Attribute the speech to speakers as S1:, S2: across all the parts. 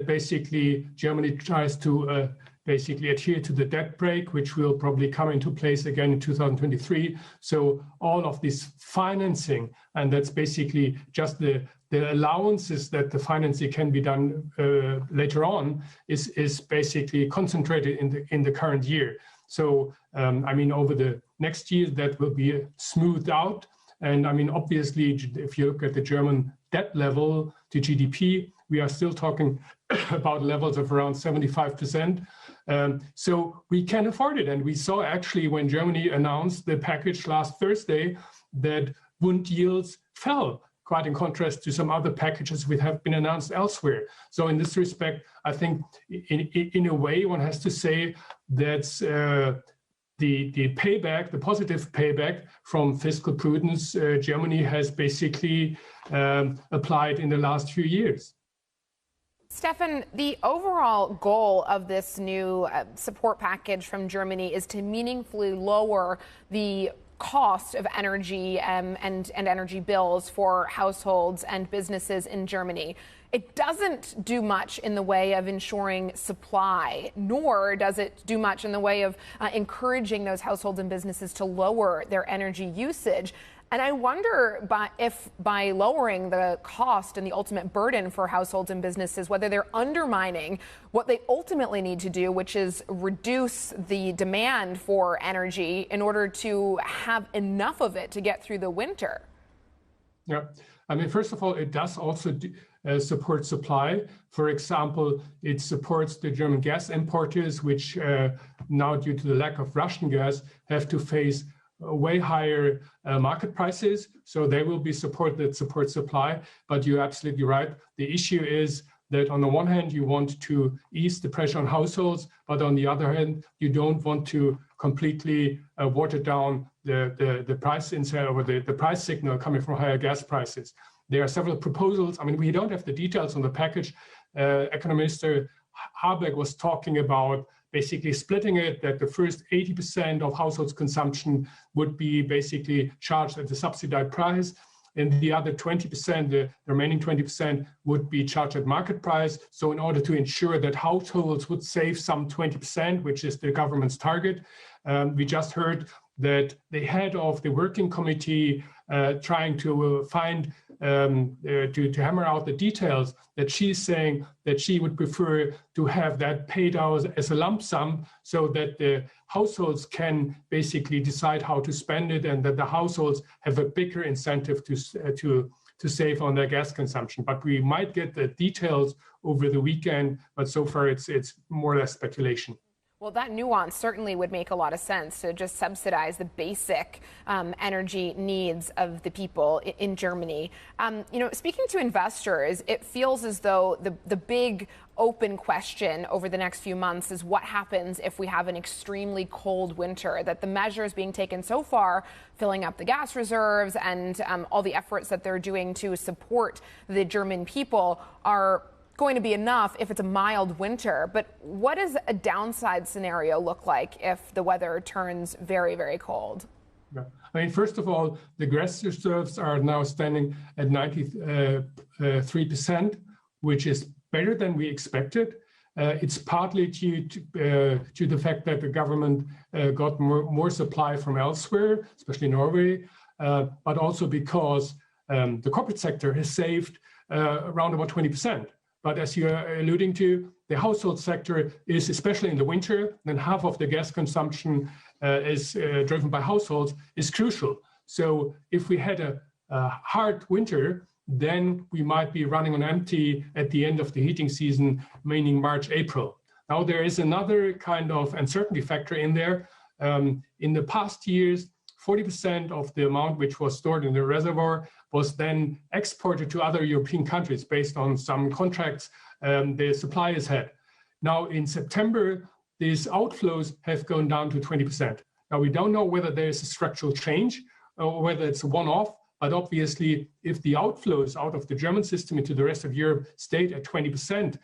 S1: basically Germany tries to basically adhere to the debt brake, which will probably come into place again in 2023. So all of this financing, and that's basically just the allowances that the financing can be done later on, is basically concentrated in the current year. So I mean, over the next year, that will be smoothed out. And I mean, obviously, if you look at the German debt level to GDP, we are still talking about levels of around 75%. So we can afford it. And we saw actually when Germany announced the package last Thursday that Bund yields fell, quite in contrast to some other packages which have been announced elsewhere. So in this respect, I think in a way one has to say that's the payback, the positive payback from fiscal prudence Germany has basically applied in the last few years.
S2: Stefan, the overall goal of this new support package from Germany is to meaningfully lower the cost of energy and energy bills for households and businesses in Germany. It doesn't do much in the way of ensuring supply, nor does it do much in the way of encouraging those households and businesses to lower their energy usage. And I wonder if by lowering the cost and the ultimate burden for households and businesses, whether they're undermining what they ultimately need to do, which is reduce the demand for energy in order to have enough of it to get through the winter.
S1: Yeah, I mean, first of all, it does also support supply. For example, it supports the German gas importers, which now, due to the lack of Russian gas, have to face way higher market prices. So they will be support that supports supply. But you're absolutely right. The issue is that on the one hand, you want to ease the pressure on households, but on the other hand, you don't want to completely water down the price insight or the price signal coming from higher gas prices. There are several proposals. I mean, we don't have the details on the package. Economist Habeck was talking about basically splitting it, that the first 80% of households' consumption would be basically charged at the subsidized price, and the other 20%, the remaining 20%, would be charged at market price. So in order to ensure that households would save some 20%, which is the government's target, we just heard that the head of the working committee trying to find to hammer out the details, that she's saying that she would prefer to have that paid out as a lump sum so that the households can basically decide how to spend it, and that the households have a bigger incentive to save on their gas consumption. But we might get the details over the weekend, but so far it's more or less speculation.
S2: Well, that nuance certainly would make a lot of sense, to just subsidize the basic energy needs of the people in Germany. You know, speaking to investors, it feels as though the big open question over the next few months is what happens if we have an extremely cold winter, that the measures being taken so far, filling up the gas reserves and all the efforts that they're doing to support the German people are going to be enough if it's a mild winter. But what does a downside scenario look like if the weather turns very, very cold?
S1: Yeah. I mean, first of all, the gas reserves are now standing at 93%, which is better than we expected. It's partly due to the fact that the government got more supply from elsewhere, especially Norway, but also because the corporate sector has saved around about 20%. But as you're alluding to, the household sector is, especially in the winter, then half of the gas consumption is driven by households, is crucial. So if we had a hard winter, then we might be running on empty at the end of the heating season, meaning March, April. Now, there is another kind of uncertainty factor in there. In the past years, 40% of the amount which was stored in the reservoir was then exported to other European countries based on some contracts the suppliers had. Now, in September, these outflows have gone down to 20%. Now, we don't know whether there's a structural change or whether it's a one-off, but obviously, if the outflows out of the German system into the rest of Europe stayed at 20%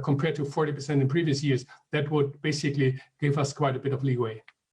S1: compared to 40% in previous years, that would basically give us quite a bit of leeway.